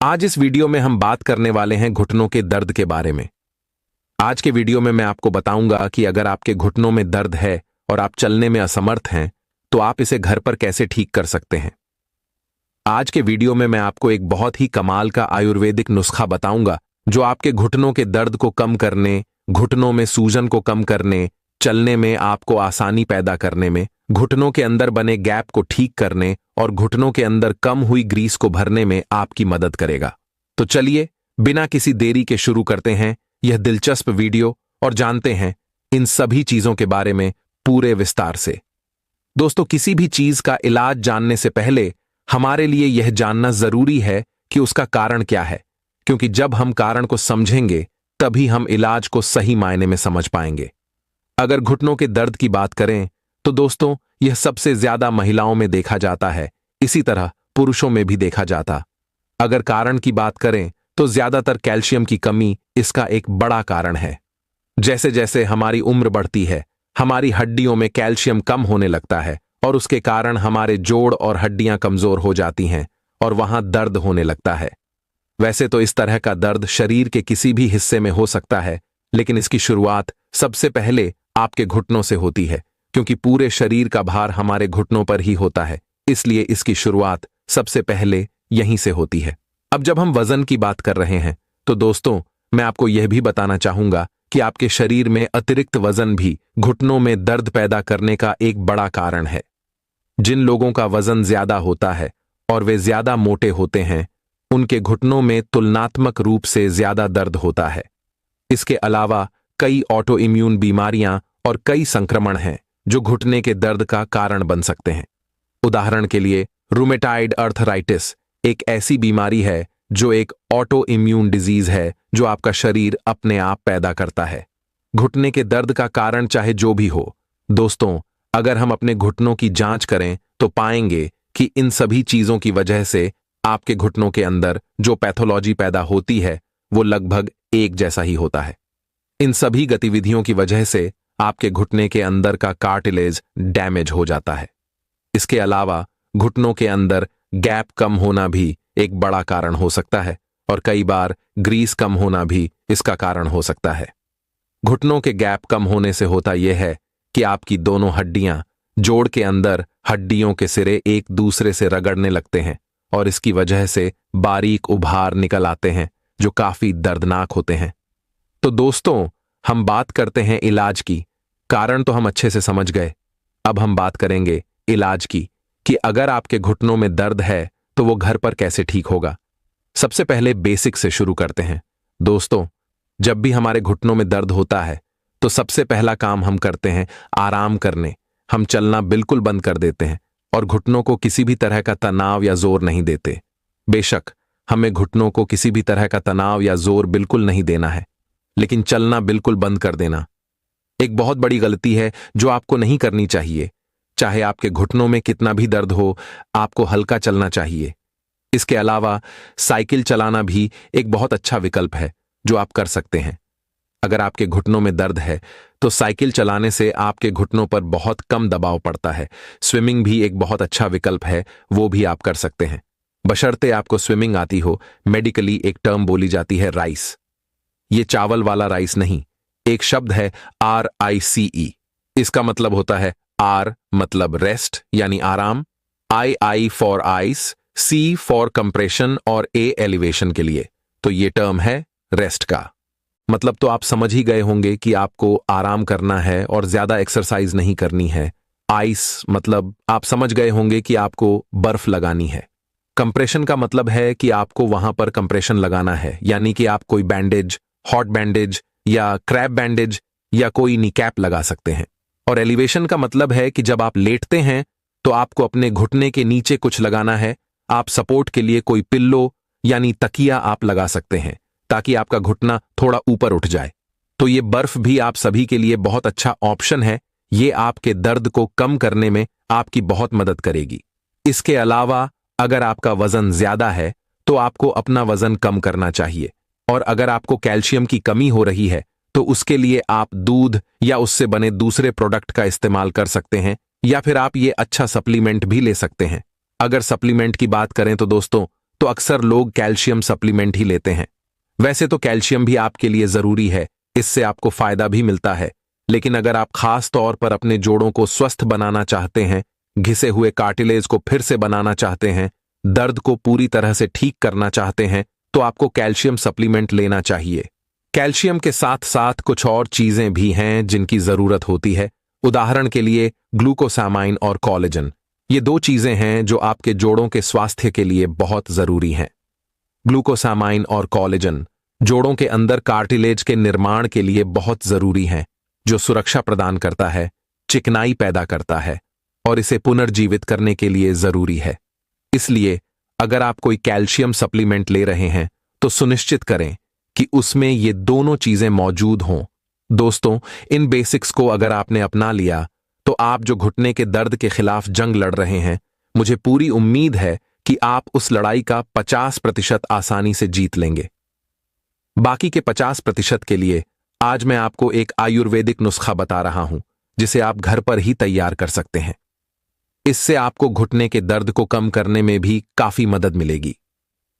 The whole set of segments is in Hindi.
आज इस वीडियो में हम बात करने वाले हैं घुटनों के दर्द के बारे में। आज के वीडियो में मैं आपको बताऊंगा कि अगर आपके घुटनों में दर्द है और आप चलने में असमर्थ हैं तो आप इसे घर पर कैसे ठीक कर सकते हैं। आज के वीडियो में मैं आपको एक बहुत ही कमाल का आयुर्वेदिक नुस्खा बताऊंगा जो आपके घुटनों के दर्द को कम करने, घुटनों में सूजन को कम करने, चलने में आपको आसानी पैदा करने में, घुटनों के अंदर बने गैप को ठीक करने और घुटनों के अंदर कम हुई ग्रीस को भरने में आपकी मदद करेगा। तो चलिए बिना किसी देरी के शुरू करते हैं यह दिलचस्प वीडियो और जानते हैं इन सभी चीजों के बारे में पूरे विस्तार से। दोस्तों, किसी भी चीज का इलाज जानने से पहले हमारे लिए यह जानना जरूरी है कि उसका कारण क्या है, क्योंकि जब हम कारण को समझेंगे तभी हम इलाज को सही मायने में समझ पाएंगे। अगर घुटनों के दर्द की बात करें तो दोस्तों यह सबसे ज्यादा महिलाओं में देखा जाता है, इसी तरह पुरुषों में भी देखा जाता। अगर कारण की बात करें तो ज्यादातर कैल्शियम की कमी इसका एक बड़ा कारण है। जैसे जैसे हमारी उम्र बढ़ती है हमारी हड्डियों में कैल्शियम कम होने लगता है और उसके कारण हमारे जोड़ और हड्डियां कमजोर हो जाती हैं और वहां दर्द होने लगता है। वैसे तो इस तरह का दर्द शरीर के किसी भी हिस्से में हो सकता है, लेकिन इसकी शुरुआत सबसे पहले आपके घुटनों से होती है, क्योंकि पूरे शरीर का भार हमारे घुटनों पर ही होता है, इसलिए इसकी शुरुआत सबसे पहले यहीं से होती है। अब जब हम वजन की बात कर रहे हैं तो दोस्तों मैं आपको यह भी बताना चाहूंगा कि आपके शरीर में अतिरिक्त वजन भी घुटनों में दर्द पैदा करने का एक बड़ा कारण है। जिन लोगों का वजन ज्यादा होता है और वे ज्यादा मोटे होते हैं उनके घुटनों में तुलनात्मक रूप से ज्यादा दर्द होता है। इसके अलावा कई ऑटो इम्यून बीमारियां और कई संक्रमण हैं जो घुटने के दर्द का कारण बन सकते हैं। उदाहरण के लिए रूमेटाइड अर्थराइटिस एक ऐसी बीमारी है जो एक ऑटो इम्यून डिजीज है जो आपका शरीर अपने आप पैदा करता है। घुटने के दर्द का कारण चाहे जो भी हो, दोस्तों अगर हम अपने घुटनों की जांच करें तो पाएंगे कि इन सभी चीजों की वजह से आपके घुटनों के अंदर जो पैथोलॉजी पैदा होती है वो लगभग एक जैसा ही होता है। इन सभी गतिविधियों की वजह से आपके घुटने के अंदर का कार्टिलेज डैमेज हो जाता है। इसके अलावा घुटनों के अंदर गैप कम होना भी एक बड़ा कारण हो सकता है और कई बार ग्रीस कम होना भी इसका कारण हो सकता है। घुटनों के गैप कम होने से होता यह है कि आपकी दोनों हड्डियां जोड़ के अंदर हड्डियों के सिरे एक दूसरे से रगड़ने लगते हैं और इसकी वजह से बारीक उभार निकल आते हैं जो काफी दर्दनाक होते हैं। तो दोस्तों हम बात करते हैं इलाज की। कारण तो हम अच्छे से समझ गए, अब हम बात करेंगे इलाज की कि अगर आपके घुटनों में दर्द है तो वो घर पर कैसे ठीक होगा। सबसे पहले बेसिक से शुरू करते हैं। दोस्तों जब भी हमारे घुटनों में दर्द होता है तो सबसे पहला काम हम करते हैं आराम करने। हम चलना बिल्कुल बंद कर देते हैं और घुटनों को किसी भी तरह का तनाव या जोर नहीं देते। बेशक हमें घुटनों को किसी भी तरह का तनाव या जोर बिल्कुल नहीं देना है, लेकिन चलना बिल्कुल बंद कर देना एक बहुत बड़ी गलती है जो आपको नहीं करनी चाहिए। चाहे आपके घुटनों में कितना भी दर्द हो, आपको हल्का चलना चाहिए। इसके अलावा साइकिल चलाना भी एक बहुत अच्छा विकल्प है जो आप कर सकते हैं। अगर आपके घुटनों में दर्द है तो साइकिल चलाने से आपके घुटनों पर बहुत कम दबाव पड़ता है। स्विमिंग भी एक बहुत अच्छा विकल्प है, वो भी आप कर सकते हैं, बशर्ते आपको स्विमिंग आती हो। मेडिकली एक टर्म बोली जाती है राइस। ये चावल वाला राइस नहीं, एक शब्द है RICE। इसका मतलब होता है R मतलब रेस्ट यानी आराम, I for ice, C for compression और A एलिवेशन के लिए। तो ये टर्म है रेस्ट का। मतलब तो आप समझ ही गए होंगे कि आपको आराम करना है और ज्यादा एक्सरसाइज नहीं करनी है। आइस मतलब आप समझ गए होंगे कि आपको बर्फ लगानी है। कंप्रेशन का मतलब है कि आपको वहां पर कंप्रेशन लगाना है, यानी कि आप कोई बैंडेज, हॉट बैंडेज या क्रैब बैंडेज या कोई नी कैप लगा सकते हैं। और एलिवेशन का मतलब है कि जब आप लेटते हैं तो आपको अपने घुटने के नीचे कुछ लगाना है। आप सपोर्ट के लिए कोई पिल्लो यानी तकिया आप लगा सकते हैं ताकि आपका घुटना थोड़ा ऊपर उठ जाए। तो ये बर्फ भी आप सभी के लिए बहुत अच्छा ऑप्शन है। ये आपके दर्द को कम करने में आपकी बहुत मदद करेगी। इसके अलावा अगर आपका वजन ज्यादा है तो आपको अपना वजन कम करना चाहिए, और अगर आपको कैल्शियम की कमी हो रही है तो उसके लिए आप दूध या उससे बने दूसरे प्रोडक्ट का इस्तेमाल कर सकते हैं, या फिर आप ये अच्छा सप्लीमेंट भी ले सकते हैं। अगर सप्लीमेंट की बात करें तो दोस्तों तो अक्सर लोग कैल्शियम सप्लीमेंट ही लेते हैं। वैसे तो कैल्शियम भी आपके लिए जरूरी है, इससे आपको फायदा भी मिलता है, लेकिन अगर आप खास तौर पर अपने जोड़ों को स्वस्थ बनाना चाहते हैं, घिसे हुए कार्टिलेज को फिर से बनाना चाहते हैं, दर्द को पूरी तरह से ठीक करना चाहते हैं, तो आपको कैल्शियम सप्लीमेंट लेना चाहिए। कैल्शियम के साथ साथ कुछ और चीजें भी हैं जिनकी जरूरत होती है। उदाहरण के लिए ग्लूकोसामाइन और कोलेजन। ये दो चीजें हैं जो आपके जोड़ों के स्वास्थ्य के लिए बहुत जरूरी हैं। ग्लूकोसामाइन और कोलेजन जोड़ों के अंदर कार्टिलेज के निर्माण के लिए बहुत जरूरी हैं, जो सुरक्षा प्रदान करता है, चिकनाई पैदा करता है और इसे पुनर्जीवित करने के लिए जरूरी है। इसलिए अगर आप कोई कैल्शियम सप्लीमेंट ले रहे हैं तो सुनिश्चित करें कि उसमें ये दोनों चीजें मौजूद हों। दोस्तों, इन बेसिक्स को अगर आपने अपना लिया तो आप जो घुटने के दर्द के खिलाफ जंग लड़ रहे हैं, मुझे पूरी उम्मीद है कि आप उस लड़ाई का 50% आसानी से जीत लेंगे। बाकी के 50% के लिए आज मैं आपको एक आयुर्वेदिक नुस्खा बता रहा हूं, जिसे आप घर पर ही तैयार कर सकते हैं। इससे आपको घुटने के दर्द को कम करने में भी काफी मदद मिलेगी।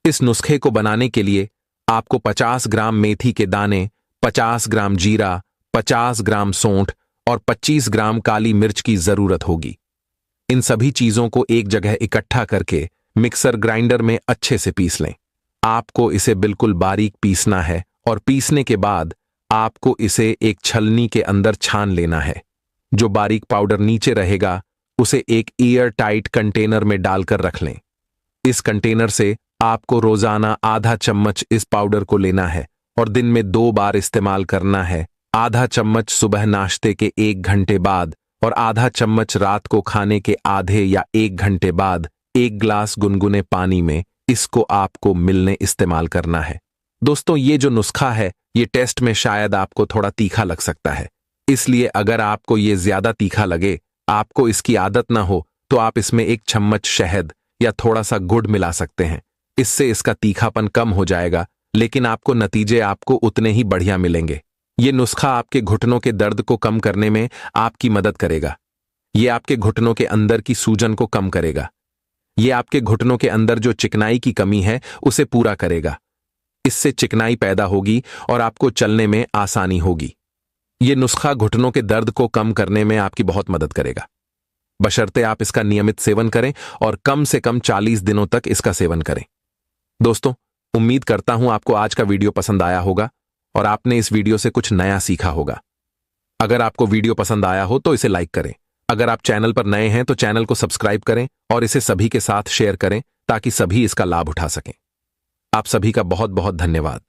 इस नुस्खे को बनाने के लिए आपको 50 ग्राम मेथी के दाने, 50 ग्राम जीरा, 50 ग्राम सौंठ और 25 ग्राम काली मिर्च की जरूरत होगी। इन सभी चीजों को एक जगह इकट्ठा करके मिक्सर ग्राइंडर में अच्छे से पीस लें। आपको इसे बिल्कुल बारीक पीसना है और पीसने के बाद आपको इसे एक छलनी के अंदर छान लेना है। जो बारीक पाउडर नीचे रहेगा उसे एक एयर टाइट कंटेनर में डालकर रख लें। इस कंटेनर से आपको रोजाना आधा चम्मच इस पाउडर को लेना है और दिन में 2 बार इस्तेमाल करना है। आधा चम्मच सुबह नाश्ते के 1 घंटे बाद और आधा चम्मच रात को खाने के आधे या 1 घंटे बाद 1 ग्लास गुनगुने पानी में इसको आपको मिलने इस्तेमाल करना है। दोस्तों, ये जो नुस्खा है, ये टेस्ट में शायद आपको थोड़ा तीखा लग सकता है, इसलिए अगर आपको ये ज्यादा तीखा लगे, आपको इसकी आदत ना हो, तो आप इसमें 1 चम्मच शहद या थोड़ा सा गुड़ मिला सकते हैं। इससे इसका तीखापन कम हो जाएगा, लेकिन आपको नतीजे आपको उतने ही बढ़िया मिलेंगे। ये नुस्खा आपके घुटनों के दर्द को कम करने में आपकी मदद करेगा। ये आपके घुटनों के अंदर की सूजन को कम करेगा। ये आपके घुटनों के अंदर जो चिकनाई की कमी है उसे पूरा करेगा। इससे चिकनाई पैदा होगी और आपको चलने में आसानी होगी। ये नुस्खा घुटनों के दर्द को कम करने में आपकी बहुत मदद करेगा, बशर्ते आप इसका नियमित सेवन करें और कम से कम 40 दिनों तक इसका सेवन करें। दोस्तों, उम्मीद करता हूं आपको आज का वीडियो पसंद आया होगा और आपने इस वीडियो से कुछ नया सीखा होगा। अगर आपको वीडियो पसंद आया हो तो इसे लाइक करें। अगर आप चैनल पर नए हैं तो चैनल को सब्सक्राइब करें और इसे सभी के साथ शेयर करें ताकि सभी इसका लाभ उठा सकें। आप सभी का बहुत बहुत धन्यवाद।